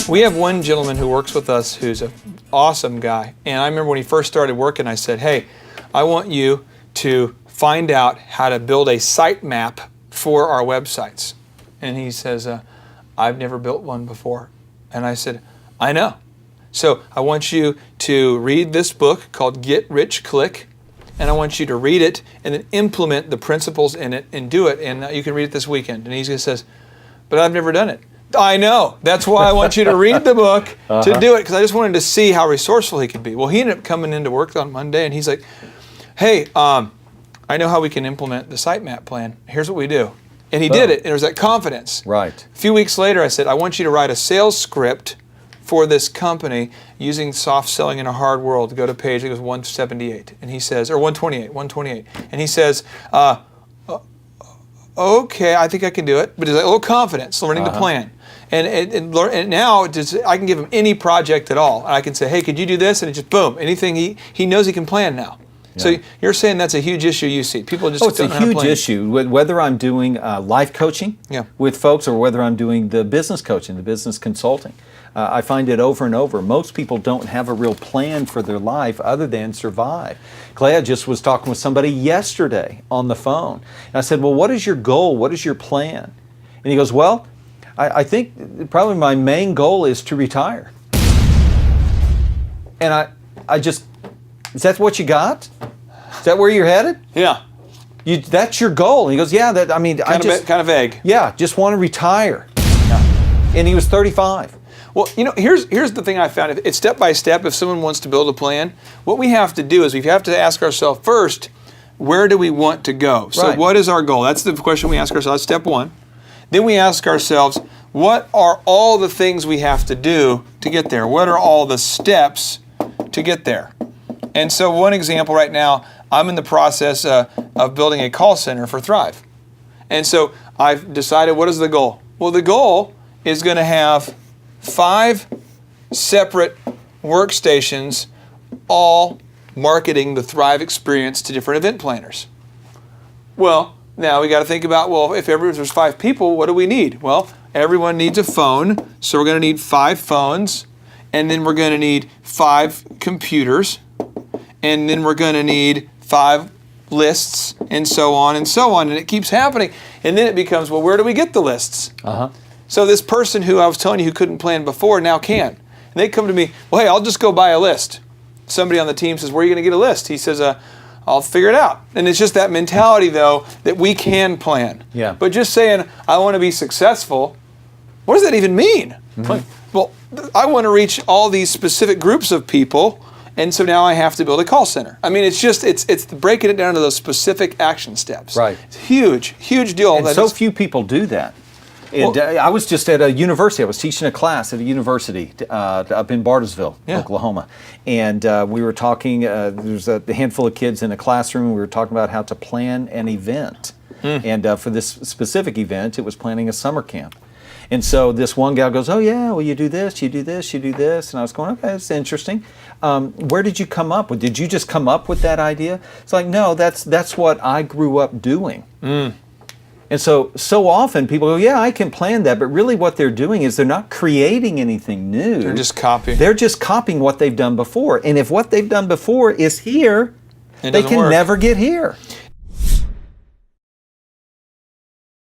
We have one gentleman who works with us who's an awesome guy. And I remember when he first started working, I said, hey, I want you to find out how to build a site map for our websites. And he says, I've never built one before. And I said, I know. So I want you to read this book called Get Rich Click. And I want you to read it and then implement the principles in it and do it. And you can read it this weekend. And he says, but I've never done it. I know. That's why I want you to read the book to do it, because I just wanted to see how resourceful he could be. Well, he ended up coming into work on Monday, and he's like, hey, I know how we can implement the sitemap plan. Here's what we do. And he did it, and there was that confidence. Right. A few weeks later, I said, I want you to write a sales script for this company using soft selling in a hard world. Go to page, it goes 178, and he says, or 128, and he says, okay, I think I can do it, but there's a little confidence, learning the plan. And now I can give him any project at all. And I can say, hey, could you do this? And it just, boom, anything, he knows he can plan now. Yeah. So you're saying that's a huge issue you see. People just it's a huge issue. Whether I'm doing life coaching with folks or whether I'm doing the business coaching, the business consulting. I find it over and over. Most people don't have a real plan for their life other than survive. Clay, I just was talking with somebody yesterday on the phone. And I said, well, what is your goal? What is your plan? And he goes, well, I think probably my main goal is to retire. And I just, is that what you got? Is that where you're headed? Yeah. That's your goal. And he goes, yeah, kind of vague. Yeah, just want to retire. Yeah. And he was 35. Well, here's the thing I found. It's step by step. If someone wants to build a plan, what we have to do is we have to ask ourselves first, where do we want to go? So what is our goal? That's the question we ask ourselves, step one. Then we ask ourselves, what are all the things we have to do to get there? What are all the steps to get there? And so one example right now, I'm in the process of building a call center for Thrive. And so I've decided, what is the goal? Well, the goal is going to have 5 separate workstations, all marketing the Thrive experience to different event planners. Well, now we got to think about, well, if there's 5 people, what do we need? Well, everyone needs a phone, so we're going to need 5 phones, and then we're going to need 5 computers, and then we're going to need 5 lists, and so on and so on, and it keeps happening. And then it becomes, well, where do we get the lists? So this person who I was telling you who couldn't plan before now can. And they come to me, well, hey, I'll just go buy a list. Somebody on the team says, where are you going to get a list? He says, I'll figure it out. And it's just that mentality, though, that we can plan. Yeah. But just saying, I want to be successful, what does that even mean? Well, I want to reach all these specific groups of people, and so now I have to build a call center. I mean, it's breaking it down to those specific action steps. Right. It's huge, huge deal. And so few people do that. And I was just at a university. I was teaching a class at a university up in Bartlesville, Oklahoma. And we were talking, there's a handful of kids in a classroom. We were talking about how to plan an event. And for this specific event, it was planning a summer camp. And so this one gal goes, oh yeah, well you do this, you do this, you do this. And I was going, okay, that's interesting. Where did you come up with? Did you just come up with that idea? It's like, no, that's what I grew up doing. And so often people go, yeah, I can plan that, but really what they're doing is they're not creating anything new. They're just copying. They're just copying what they've done before. And if what they've done before is here, they can never get here.